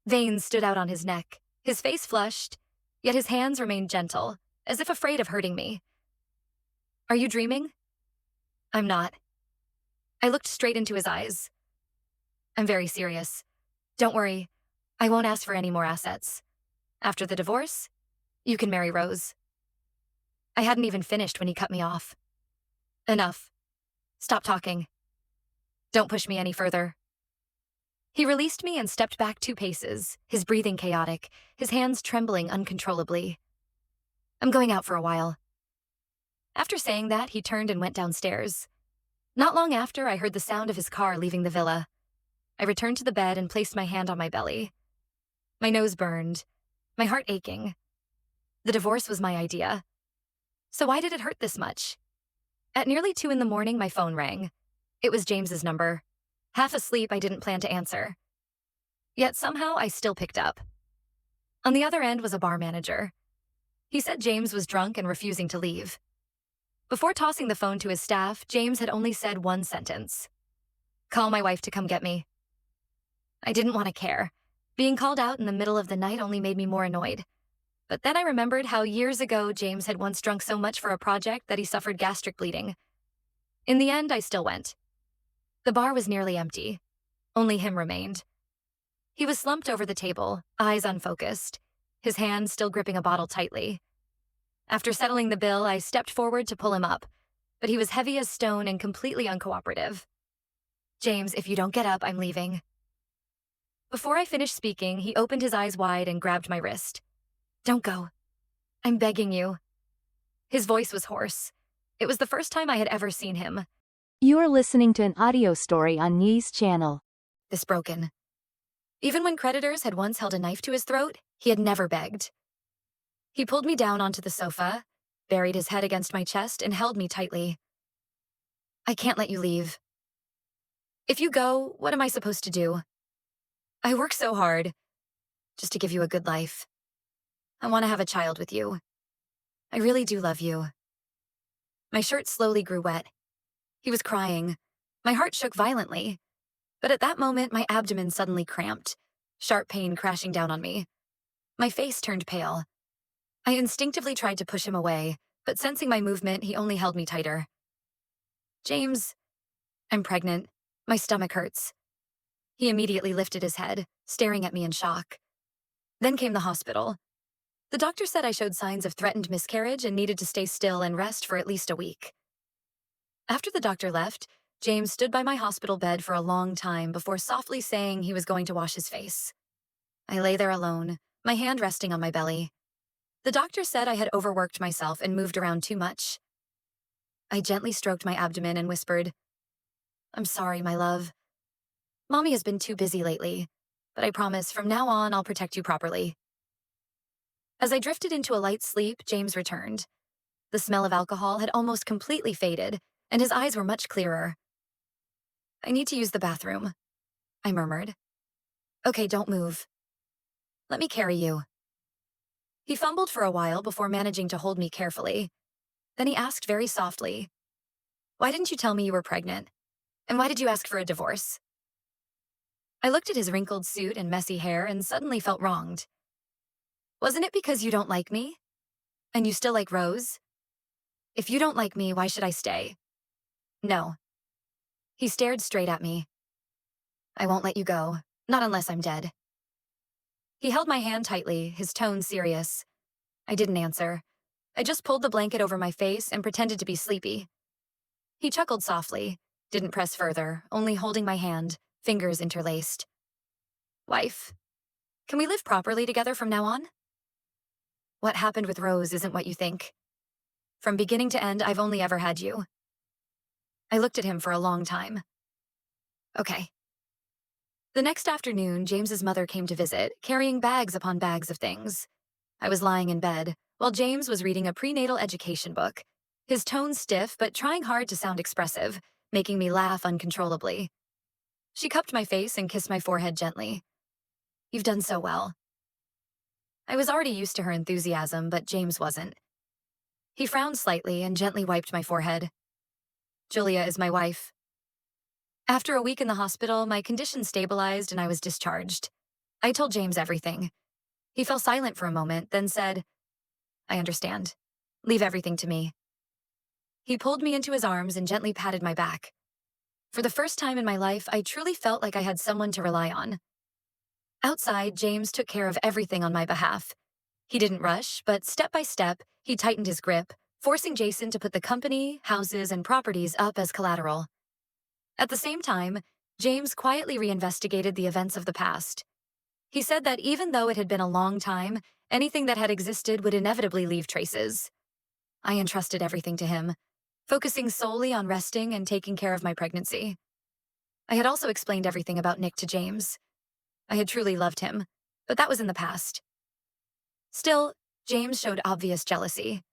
Veins stood out on his neck, his face flushed, yet his hands remained gentle, as if afraid of hurting me. "Are you dreaming?" "I'm not." I looked straight into his eyes. "I'm very serious. Don't worry, I won't ask for any more assets. After the divorce, you can marry Rose." I hadn't even finished when he cut me off. "Enough. Stop talking. Don't push me any further." He released me and stepped back 2 paces, his breathing chaotic, his hands trembling uncontrollably. "I'm going out for a while." After saying that, he turned and went downstairs. Not long after, I heard the sound of his car leaving the villa. I returned to the bed and placed my hand on my belly. My nose burned, my heart aching. The divorce was my idea. So why did it hurt this much? At nearly 2 in the morning, my phone rang. It was James's number. Half asleep, I didn't plan to answer. Yet somehow, I still picked up. On the other end was a bar manager. He said James was drunk and refusing to leave. Before tossing the phone to his staff, James had only said one sentence: "Call my wife to come get me." I didn't want to care. Being called out in the middle of the night only made me more annoyed. But then I remembered how years ago James had once drunk so much for a project that he suffered gastric bleeding. In the end, I still went. The bar was nearly empty. Only him remained. He was slumped over the table, eyes unfocused, his hand still gripping a bottle tightly. After settling the bill, I stepped forward to pull him up, but he was heavy as stone and completely uncooperative. "James, if you don't get up, I'm leaving." Before I finished speaking, he opened his eyes wide and grabbed my wrist. "Don't go. I'm begging you." His voice was hoarse. It was the first time I had ever seen him. You are listening to an audio story on Yee's channel. This broken. Even when creditors had once held a knife to his throat, he had never begged. He pulled me down onto the sofa, buried his head against my chest, and held me tightly. "I can't let you leave. If you go, what am I supposed to do? I work so hard, just to give you a good life. I want to have a child with you. I really do love you." My shirt slowly grew wet. He was crying. My heart shook violently. But at that moment, my abdomen suddenly cramped, sharp pain crashing down on me. My face turned pale. I instinctively tried to push him away, but sensing my movement, he only held me tighter. "James, I'm pregnant. My stomach hurts." He immediately lifted his head, staring at me in shock. Then came the hospital. The doctor said I showed signs of threatened miscarriage and needed to stay still and rest for at least a week. After the doctor left, James stood by my hospital bed for a long time before softly saying he was going to wash his face. I lay there alone, my hand resting on my belly. The doctor said I had overworked myself and moved around too much. I gently stroked my abdomen and whispered, "I'm sorry, my love. Mommy has been too busy lately, but I promise from now on I'll protect you properly." As I drifted into a light sleep, James returned. The smell of alcohol had almost completely faded, and his eyes were much clearer. "I need to use the bathroom," I murmured. "Okay, don't move. Let me carry you." He fumbled for a while before managing to hold me carefully. Then he asked very softly, "Why didn't you tell me you were pregnant? And why did you ask for a divorce?" I looked at his wrinkled suit and messy hair and suddenly felt wronged. "Wasn't it because you don't like me? And you still like Rose? If you don't like me, why should I stay?" "No." He stared straight at me. "I won't let you go, not unless I'm dead." He held my hand tightly, his tone serious. I didn't answer. I just pulled the blanket over my face and pretended to be sleepy. He chuckled softly, didn't press further, only holding my hand, fingers interlaced. "Wife, can we live properly together from now on? What happened with Rose isn't what you think. From beginning to end, I've only ever had you." I looked at him for a long time. "Okay." The next afternoon, James's mother came to visit, carrying bags upon bags of things. I was lying in bed, while James was reading a prenatal education book, his tone stiff but trying hard to sound expressive, making me laugh uncontrollably. She cupped my face and kissed my forehead gently. "You've done so well." I was already used to her enthusiasm, but James wasn't. He frowned slightly and gently wiped my forehead. "Julia is my wife." After a week in the hospital, my condition stabilized and I was discharged. I told James everything. He fell silent for a moment, then said, "I understand. Leave everything to me." He pulled me into his arms and gently patted my back. For the first time in my life, I truly felt like I had someone to rely on. Outside, James took care of everything on my behalf. He didn't rush, but step by step, he tightened his grip, forcing Jason to put the company, houses, and properties up as collateral. At the same time, James quietly reinvestigated the events of the past. He said that even though it had been a long time, anything that had existed would inevitably leave traces. I entrusted everything to him, focusing solely on resting and taking care of my pregnancy. I had also explained everything about Nick to James. I had truly loved him, but that was in the past. Still, James showed obvious jealousy.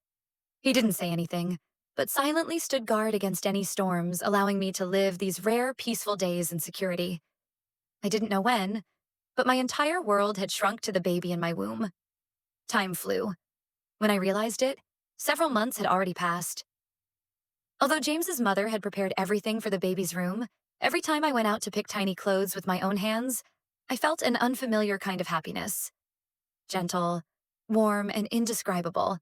He didn't say anything, but silently stood guard against any storms, allowing me to live these rare, peaceful days in security. I didn't know when, but my entire world had shrunk to the baby in my womb. Time flew. When I realized it, several months had already passed. Although James's mother had prepared everything for the baby's room, every time I went out to pick tiny clothes with my own hands, I felt an unfamiliar kind of happiness. Gentle, warm, and indescribable.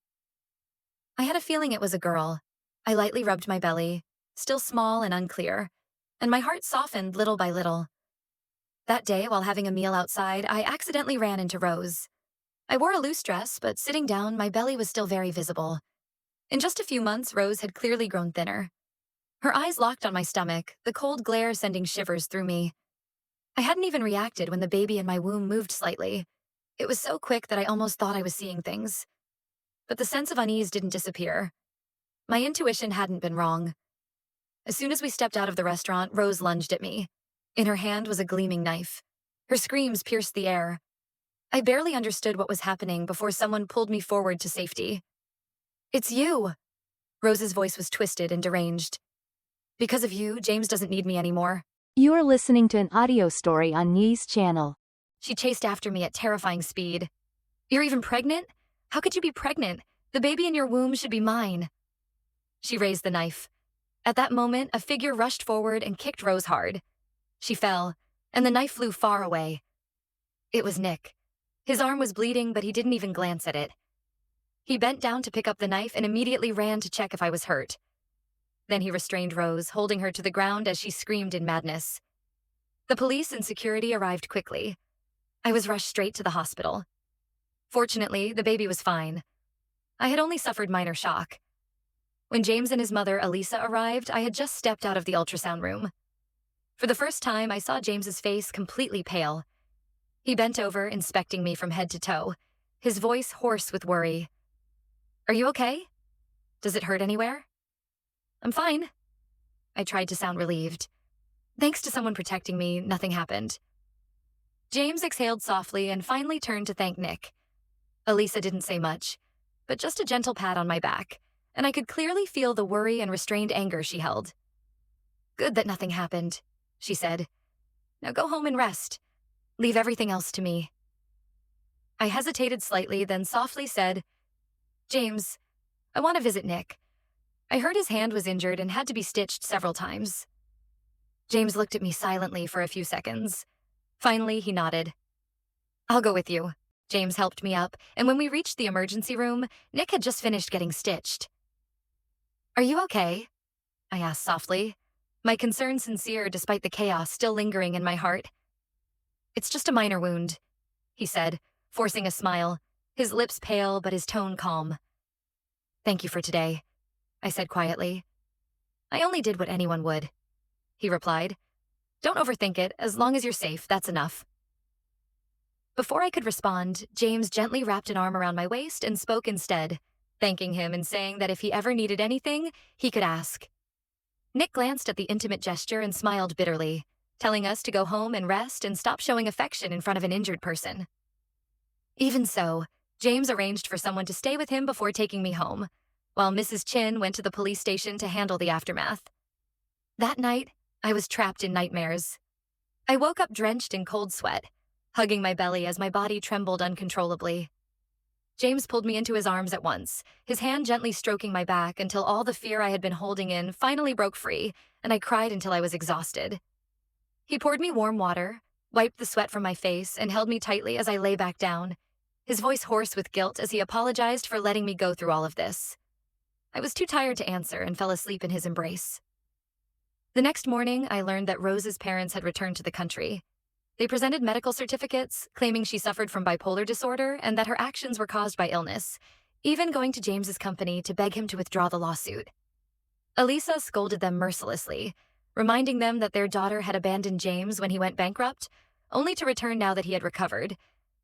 I had a feeling it was a girl. I lightly rubbed my belly, still small and unclear, and my heart softened little by little. That day, while having a meal outside, I accidentally ran into Rose. I wore a loose dress, but sitting down, my belly was still very visible. In just a few months, Rose had clearly grown thinner. Her eyes locked on my stomach, the cold glare sending shivers through me. I hadn't even reacted when the baby in my womb moved slightly. It was so quick that I almost thought I was seeing things. But the sense of unease didn't disappear. My intuition hadn't been wrong. As soon as we stepped out of the restaurant, Rose lunged at me. In her hand was a gleaming knife. Her screams pierced the air. I barely understood what was happening before someone pulled me forward to safety. "It's you!" Rose's voice was twisted and deranged. "Because of you, James doesn't need me anymore." You are listening to an audio story on Yee's channel. She chased after me at terrifying speed. "You're even pregnant? How could you be pregnant? The baby in your womb should be mine." She raised the knife. At that moment, a figure rushed forward and kicked Rose hard. She fell, and the knife flew far away. It was Nick. His arm was bleeding, but he didn't even glance at it. He bent down to pick up the knife and immediately ran to check if I was hurt. Then he restrained Rose, holding her to the ground as she screamed in madness. The police and security arrived quickly. I was rushed straight to the hospital. Fortunately, the baby was fine. I had only suffered minor shock. When James and his mother, Elisa, arrived, I had just stepped out of the ultrasound room. For the first time, I saw James's face completely pale. He bent over, inspecting me from head to toe, his voice hoarse with worry. "Are you okay? Does it hurt anywhere?" "I'm fine." I tried to sound relieved. Thanks to someone protecting me, nothing happened. James exhaled softly and finally turned to thank Nick. Elisa didn't say much, but just a gentle pat on my back, and I could clearly feel the worry and restrained anger she held. "Good that nothing happened," she said. "Now go home and rest. Leave everything else to me." I hesitated slightly, then softly said, "James, I want to visit Nick. I heard his hand was injured and had to be stitched several times." James looked at me silently for a few seconds. Finally, he nodded. "I'll go with you." James helped me up, and when we reached the emergency room, Nick had just finished getting stitched. "Are you okay?" I asked softly, my concern sincere despite the chaos still lingering in my heart. "It's just a minor wound," he said, forcing a smile, his lips pale but his tone calm. "Thank you for today," I said quietly. "I only did what anyone would," he replied. "Don't overthink it. As long as you're safe, that's enough." Before I could respond, James gently wrapped an arm around my waist and spoke instead, thanking him and saying that if he ever needed anything, he could ask. Nick glanced at the intimate gesture and smiled bitterly, telling us to go home and rest and stop showing affection in front of an injured person. Even so, James arranged for someone to stay with him before taking me home, while Mrs. Chin went to the police station to handle the aftermath. That night, I was trapped in nightmares. I woke up drenched in cold sweat, hugging my belly as my body trembled uncontrollably. James pulled me into his arms at once, his hand gently stroking my back until all the fear I had been holding in finally broke free, and I cried until I was exhausted. He poured me warm water, wiped the sweat from my face, and held me tightly as I lay back down, his voice hoarse with guilt as he apologized for letting me go through all of this. I was too tired to answer and fell asleep in his embrace. The next morning, I learned that Rose's parents had returned to the country. They presented medical certificates, claiming she suffered from bipolar disorder and that her actions were caused by illness, even going to James's company to beg him to withdraw the lawsuit. Elisa scolded them mercilessly, reminding them that their daughter had abandoned James when he went bankrupt, only to return now that he had recovered,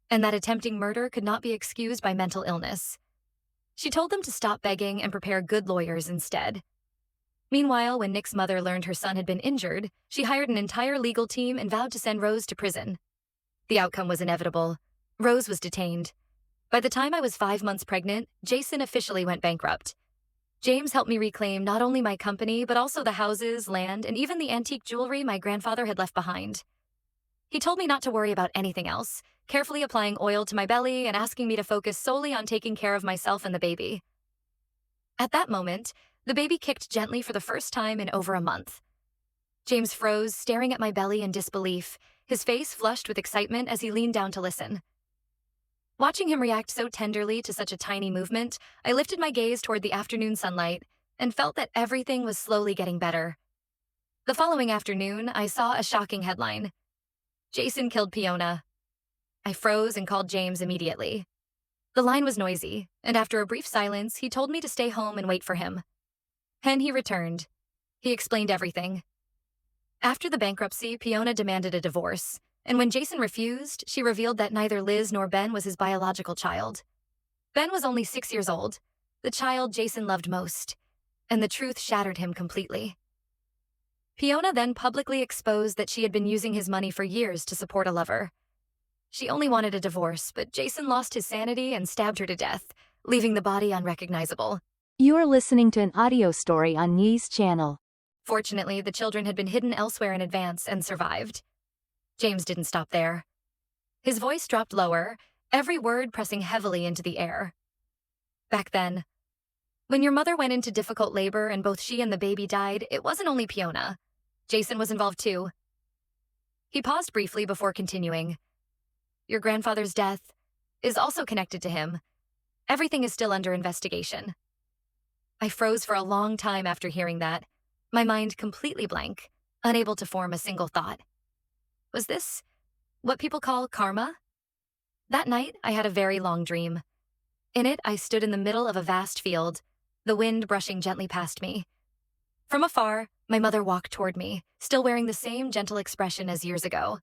and that attempting murder could not be excused by mental illness. She told them to stop begging and prepare good lawyers instead. Meanwhile, when Nick's mother learned her son had been injured, she hired an entire legal team and vowed to send Rose to prison. The outcome was inevitable. Rose was detained. By the time I was 5 months pregnant, Jason officially went bankrupt. James helped me reclaim not only my company, but also the houses, land, and even the antique jewelry my grandfather had left behind. He told me not to worry about anything else, carefully applying oil to my belly and asking me to focus solely on taking care of myself and the baby. At that moment, the baby kicked gently for the first time in over a month. James froze, staring at my belly in disbelief, his face flushed with excitement as he leaned down to listen. Watching him react so tenderly to such a tiny movement, I lifted my gaze toward the afternoon sunlight and felt that everything was slowly getting better. The following afternoon, I saw a shocking headline. Jason killed Fiona. I froze and called James immediately. The line was noisy, and after a brief silence, he told me to stay home and wait for him. Then he returned. He explained everything. After the bankruptcy, Fiona demanded a divorce, and when Jason refused, she revealed that neither Liz nor Ben was his biological child. Ben was only 6 years old, the child Jason loved most, and the truth shattered him completely. Fiona then publicly exposed that she had been using his money for years to support a lover. She only wanted a divorce, but Jason lost his sanity and stabbed her to death, leaving the body unrecognizable. You're listening to an audio story on Yee's channel. Fortunately, the children had been hidden elsewhere in advance and survived. James didn't stop there. His voice dropped lower, every word pressing heavily into the air. Back then, when your mother went into difficult labor and both she and the baby died, it wasn't only Fiona. Jason was involved too. He paused briefly before continuing. Your grandfather's death is also connected to him. Everything is still under investigation. I froze for a long time after hearing that, my mind completely blank, unable to form a single thought. Was this what people call karma? That night, I had a very long dream. In it, I stood in the middle of a vast field, the wind brushing gently past me. From afar, my mother walked toward me, still wearing the same gentle expression as years ago.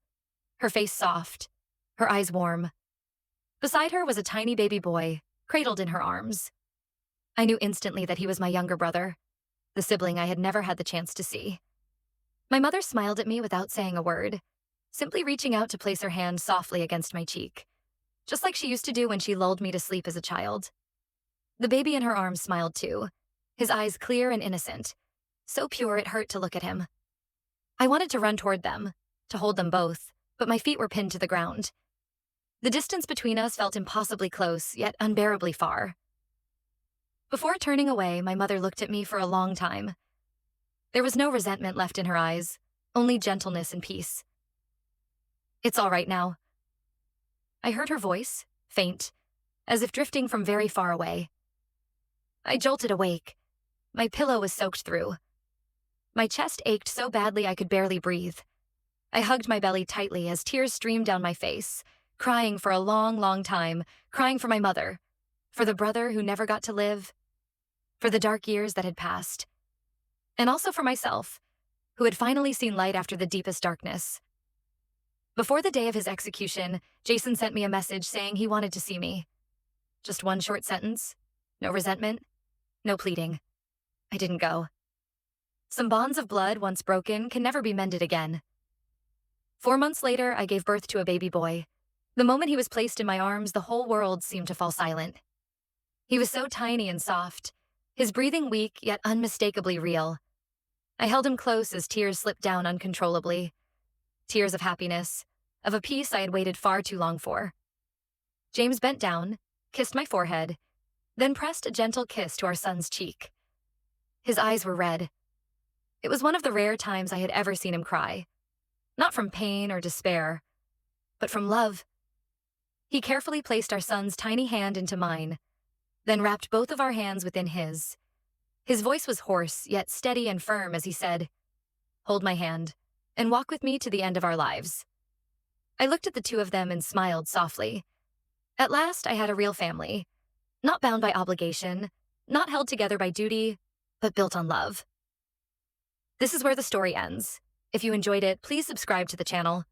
Her face soft, her eyes warm. Beside her was a tiny baby boy, cradled in her arms. I knew instantly that he was my younger brother, the sibling I had never had the chance to see. My mother smiled at me without saying a word, simply reaching out to place her hand softly against my cheek, just like she used to do when she lulled me to sleep as a child. The baby in her arms smiled too, his eyes clear and innocent, so pure it hurt to look at him. I wanted to run toward them, to hold them both, but my feet were pinned to the ground. The distance between us felt impossibly close, yet unbearably far. Before turning away, my mother looked at me for a long time. There was no resentment left in her eyes, only gentleness and peace. It's all right now. I heard her voice, faint, as if drifting from very far away. I jolted awake. My pillow was soaked through. My chest ached so badly I could barely breathe. I hugged my belly tightly as tears streamed down my face, crying for a long, long time, crying for my mother, for the brother who never got to live, for the dark years that had passed, and also for myself, who had finally seen light after the deepest darkness. Before the day of his execution, Jason sent me a message saying he wanted to see me. Just one short sentence, no resentment, no pleading. I didn't go. Some bonds of blood once broken can never be mended again. 4 months later, I gave birth to a baby boy. The moment he was placed in my arms, the whole world seemed to fall silent. He was so tiny and soft, his breathing weak yet unmistakably real. I held him close as tears slipped down uncontrollably. Tears of happiness, of a peace I had waited far too long for. James bent down, kissed my forehead, then pressed a gentle kiss to our son's cheek. His eyes were red. It was one of the rare times I had ever seen him cry. Not from pain or despair, but from love. He carefully placed our son's tiny hand into mine, then wrapped both of our hands within his. His voice was hoarse, yet steady and firm as he said, "Hold my hand, and walk with me to the end of our lives." I looked at the two of them and smiled softly. At last, I had a real family, not bound by obligation, not held together by duty, but built on love. This is where the story ends. If you enjoyed it, please subscribe to the channel.